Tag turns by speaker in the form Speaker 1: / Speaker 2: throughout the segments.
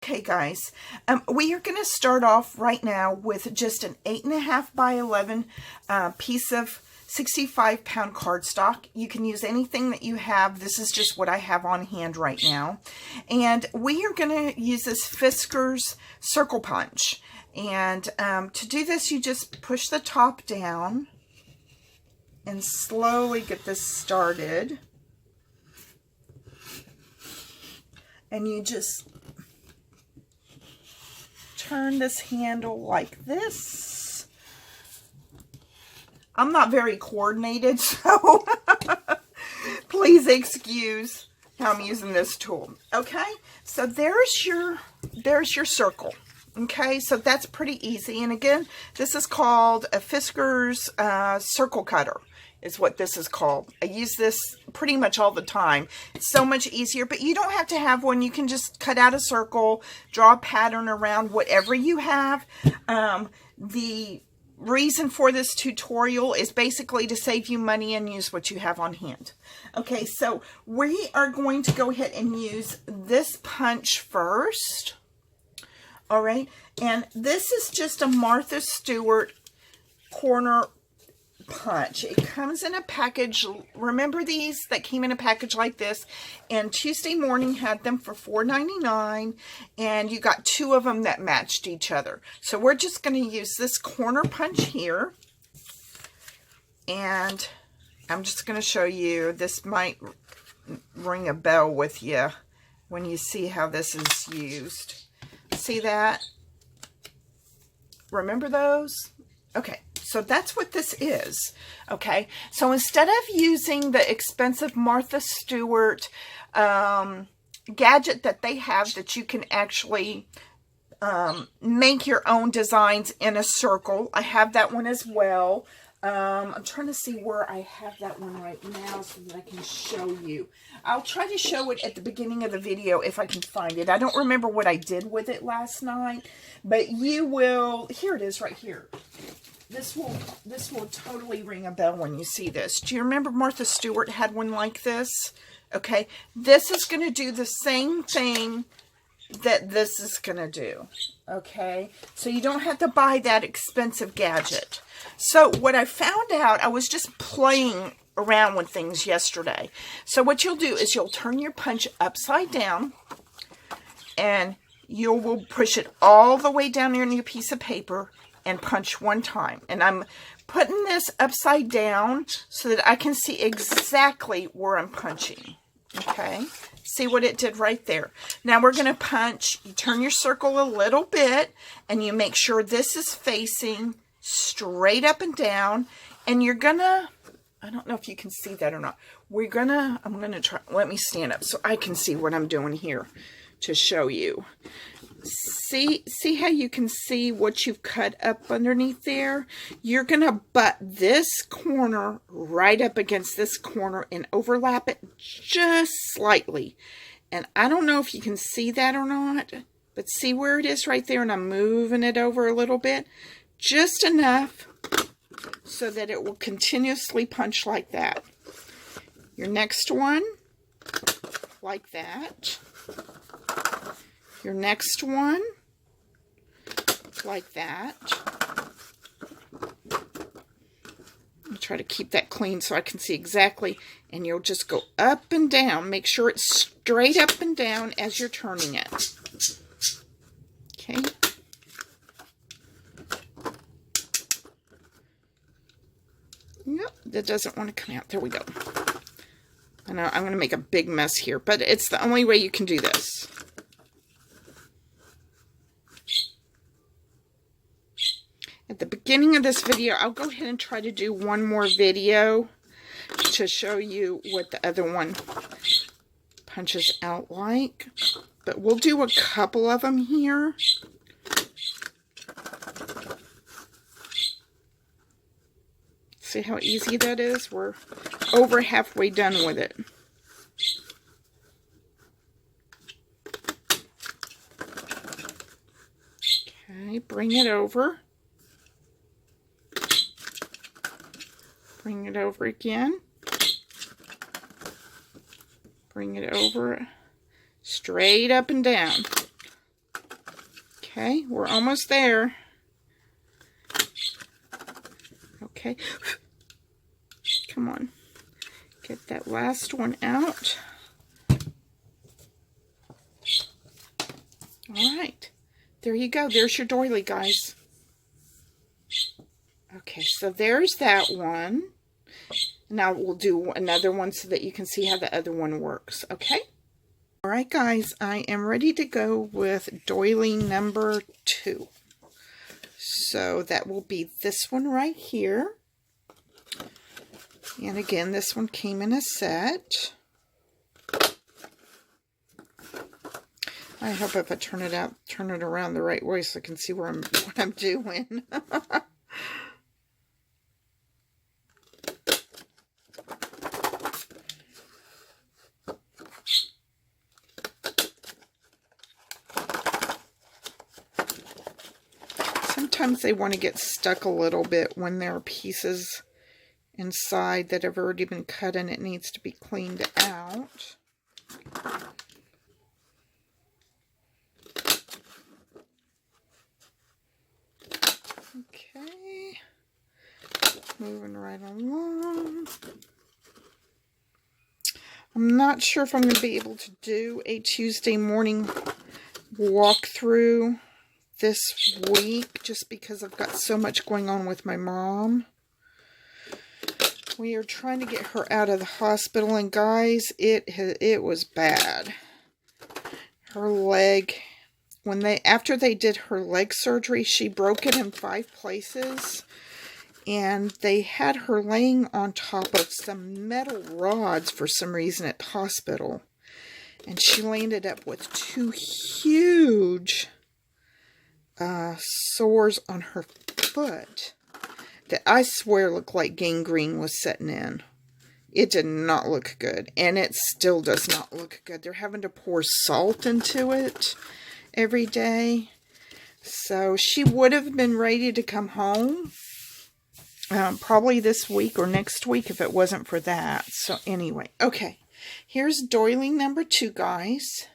Speaker 1: Okay, guys, we are going to start off right now with just an 8.5 by 11 piece of 65-pound cardstock. You can use anything that you have. This is just what I have on hand right now. And we are going to use this Fisker's circle punch. And to do this, you just push the top down and slowly get this started. And you just turn this handle like this. I'm not very coordinated, so please excuse how I'm using this tool. Okay, so there's your circle. Okay, so that's pretty easy. And again, this is called a Fisker's circle cutter, is what this is called. I use this pretty much all the time. It's so much easier, but you don't have to have one. You can just cut out a circle, draw a pattern around whatever you have. The reason for this tutorial is basically to save you money and use what you have on hand. Okay, so we are going to go ahead and use this punch first. All right, and this is just a Martha Stewart corner punch. It comes in a package. Remember these that came in a package like this? And Tuesday Morning had them for $4.99, and you got 2 of them that matched each other. So we're just going to use this corner punch here, and I'm just going to show you. This might ring a bell with you when you see how this is used. See that? Remember those? Okay. So that's what this is, okay? So instead of using the expensive Martha Stewart gadget that they have that you can actually make your own designs in a circle, I have that one as well. I'm trying to see where I have that one right now so that I can show you. I'll try to show it at the beginning of the video if I can find it. I don't remember what I did with it last night, but you will, here it is right here. This will totally ring a bell when you see this. Do you remember Martha Stewart had one like this? Okay, this is going to do the same thing that this is going to do. Okay, so you don't have to buy that expensive gadget. So what I found out, I was just playing around with things yesterday. So what you'll do is you'll turn your punch upside down, and you will push it all the way down on your piece of paper and punch one time. And I'm putting this upside down so that I can see exactly where I'm punching. Okay, see what it did right there. Now we're going to punch. You turn your circle a little bit, and you make sure this is facing straight up and down. And you're gonna, I don't know if you can see that or not. I'm gonna try, let me stand up so I can see what I'm doing here to show you. See how you can see what you've cut up underneath there? You're going to butt this corner right up against this corner and overlap it just slightly. And I don't know if you can see that or not, but see where it is right there, and I'm moving it over a little bit. Just enough so that it will continuously punch like that. Your next one, like that. Your next one, like that. I'll try to keep that clean so I can see exactly. And you'll just go up and down. Make sure it's straight up and down as you're turning it. Okay. Nope, that doesn't want to come out. There we go. I know I'm going to make a big mess here, but it's the only way you can do this. At the beginning of this video, I'll go ahead and try to do one more video to show you what the other one punches out like. But we'll do a couple of them here. See how easy that is? We're over halfway done with it. Okay, bring it over. Bring it over again. Bring it over straight up and down. Okay, we're almost there. Okay. Come on. Get that last one out. All right. There you go. There's your doily, guys. Okay, so there's that one. Now we'll do another one so that you can see how the other one works, okay? All right, guys, I am ready to go with doily number 2. So that will be this one right here. And again, this one came in a set. I hope if I turn it around the right way so I can see what I'm doing. Sometimes they want to get stuck a little bit when there are pieces inside that have already been cut and it needs to be cleaned out. Okay, moving right along. I'm not sure if I'm going to be able to do a Tuesday morning walkthrough this week just because I've got so much going on with my mom. We are trying to get her out of the hospital, and guys, it was bad. Her leg, after they did her leg surgery, she broke it in 5 places, and they had her laying on top of some metal rods for some reason at the hospital, and she landed up with 2 huge sores on her foot that I swear looked like gangrene was setting in. It did not look good, and it still does not look good. They're having to pour salt into it every day. So she would have been ready to come home probably this week or next week if it wasn't for that. So anyway, okay. Here's doily number 2, guys.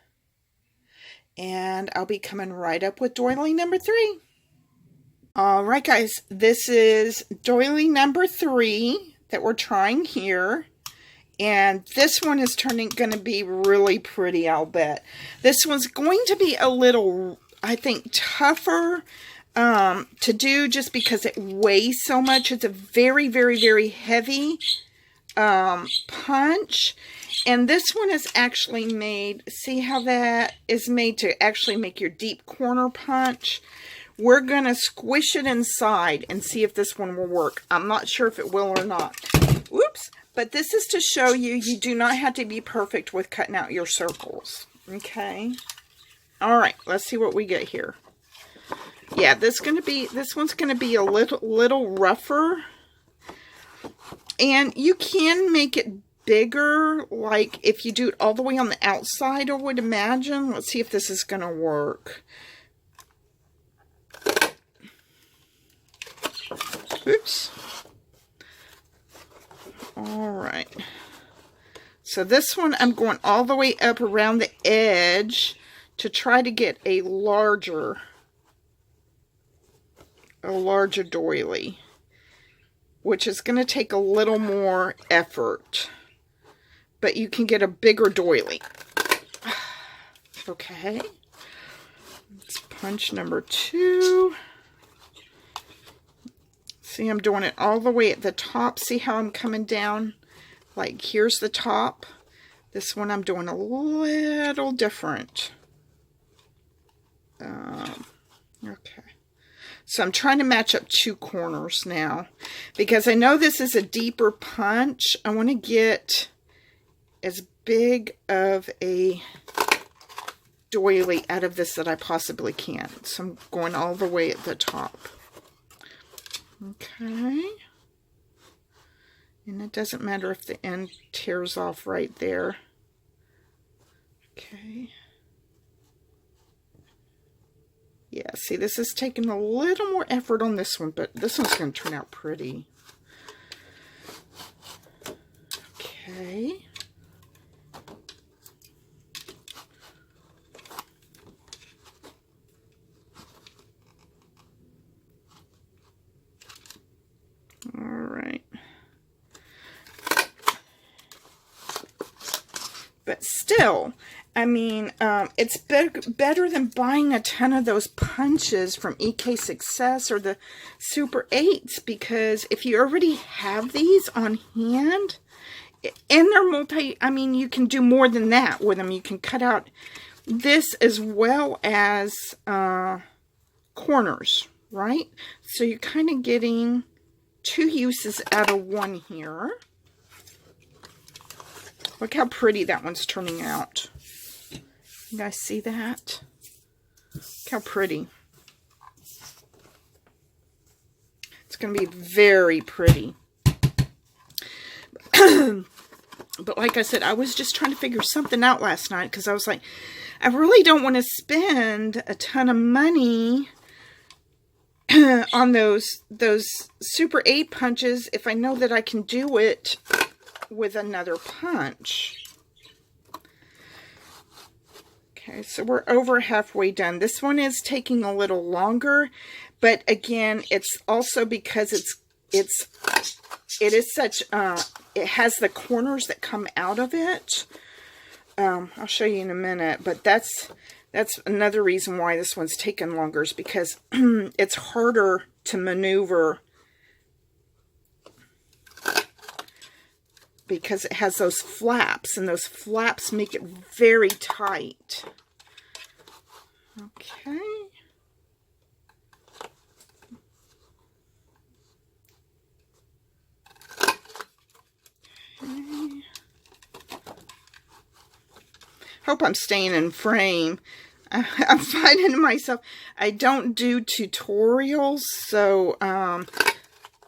Speaker 1: And I'll be coming right up with doily number 3. All right, guys. This is doily number 3 that we're trying here. And this one is going to be really pretty, I'll bet. This one's going to be a little, I think, tougher to do just because it weighs so much. It's a very, very, very heavy punch. And this one is actually made, see how that is made to actually make your deep corner punch? We're going to squish it inside and see if this one will work. I'm not sure if it will or not. Whoops. But this is to show you, you do not have to be perfect with cutting out your circles. Okay. All right. Let's see what we get here. Yeah, this one's going to be a little rougher. And you can make it bigger, like if you do it all the way on the outside, I would imagine. Let's see if this is going to work. Oops. All right. So this one, I'm going all the way up around the edge to try to get a larger doily, which is going to take a little more effort, but you can get a bigger doily. Okay. It's punch number 2. See, I'm doing it all the way at the top. See how I'm coming down? Like, here's the top. This one I'm doing a little different. Okay. So I'm trying to match up 2 corners now. Because I know this is a deeper punch. I want to get as big of a doily out of this that I possibly can. So I'm going all the way at the top. Okay. And it doesn't matter if the end tears off right there. Okay. Yeah, see, this is taking a little more effort on this one, but this one's going to turn out pretty. Okay. still, I mean, it's better than buying a ton of those punches from EK Success or the Super 8s, because if you already have these on hand, and they're I mean, you can do more than that with them. You can cut out this as well as corners, right? So you're kind of getting 2 uses out of one here. Look how pretty that one's turning out. You guys see that? Look how pretty. It's going to be very pretty. But like I said, I was just trying to figure something out last night, because I was like, I really don't want to spend a ton of money on those Super 8 punches if I know that I can do it with another punch. Okay, so we're over halfway done. This one is taking a little longer, but again, it's also because it is such it has the corners that come out of it. I'll show you in a minute, but that's another reason why this one's taken longer, is because it's harder to maneuver because it has those flaps, and those flaps make it very tight. Okay. Hope I'm staying in frame. I'm finding myself, I don't do tutorials, so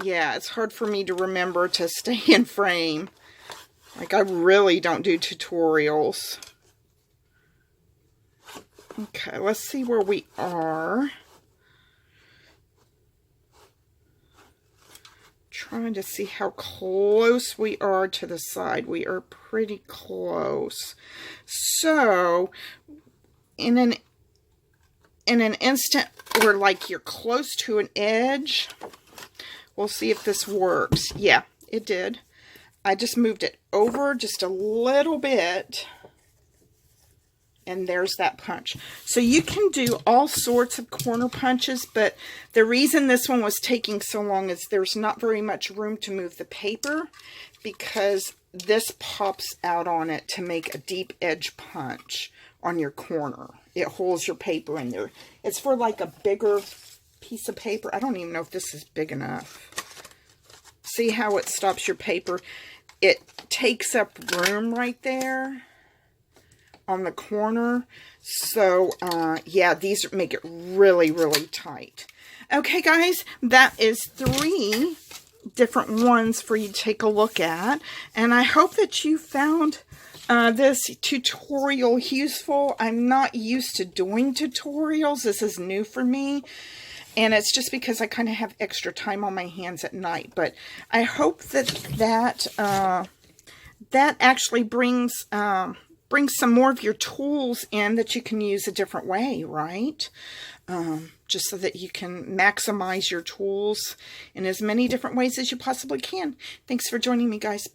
Speaker 1: yeah, it's hard for me to remember to stay in frame. Like, I really don't do tutorials. Okay, let's see where we are. Trying to see how close we are to the side. We are pretty close. So, in an instant where, like, you're close to an edge, we'll see if this works. Yeah, it did. I just moved it over just a little bit, and there's that punch. So you can do all sorts of corner punches, but the reason this one was taking so long is there's not very much room to move the paper, because this pops out on it to make a deep edge punch on your corner. It holds your paper in there. It's for like a bigger piece of paper. I don't even know if this is big enough. See how it stops your paper? It takes up room right there on the corner. So, yeah, these make it really, really tight. Okay, guys, that is 3 different ones for you to take a look at. And I hope that you found this tutorial useful. I'm not used to doing tutorials. This is new for me. And it's just because I kind of have extra time on my hands at night. But I hope that actually brings some more of your tools in that you can use a different way, right? Just so that you can maximize your tools in as many different ways as you possibly can. Thanks for joining me, guys.